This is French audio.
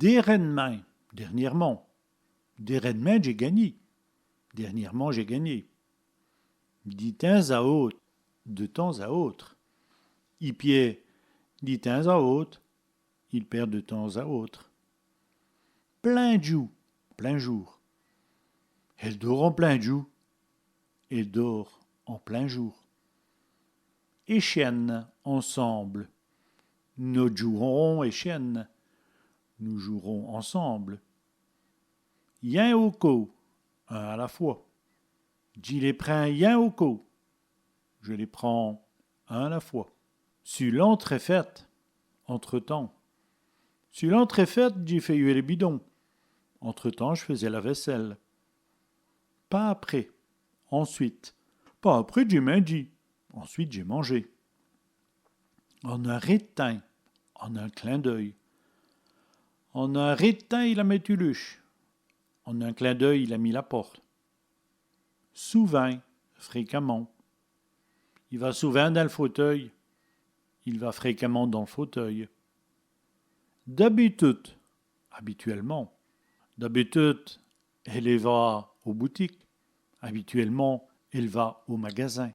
Dernièrement, dernièrement, dernièrement j'ai gagné. Dernièrement j'ai gagné. De temps à autre, de temps à autre. Il perd de temps à autre, il perd de temps à autre. Plein jour. Elle dort en plein jour, elle dort en plein jour. Et chienne ensemble. Nous jouerons et chienne. Nous jouerons ensemble. Yen au co, un à la fois. J'y les prends yen au co. Je les prends un à la fois. Sur l'entrée faite, entre-temps. Sur l'entrée faite, j'ai fait huer les bidons. Entre-temps, je faisais la vaisselle. Pas après. Ensuite. Pas après, j'ai mangé. Ensuite, j'ai mangé. En un rétin, en un clin d'œil. En un rétin, il a mis Tuluche. En un clin d'œil, il a mis la porte. Souvent, fréquemment. Il va souvent dans le fauteuil. Il va fréquemment dans le fauteuil. D'habitude, habituellement. D'habitude, elle va aux boutiques. Habituellement, elle va au magasin.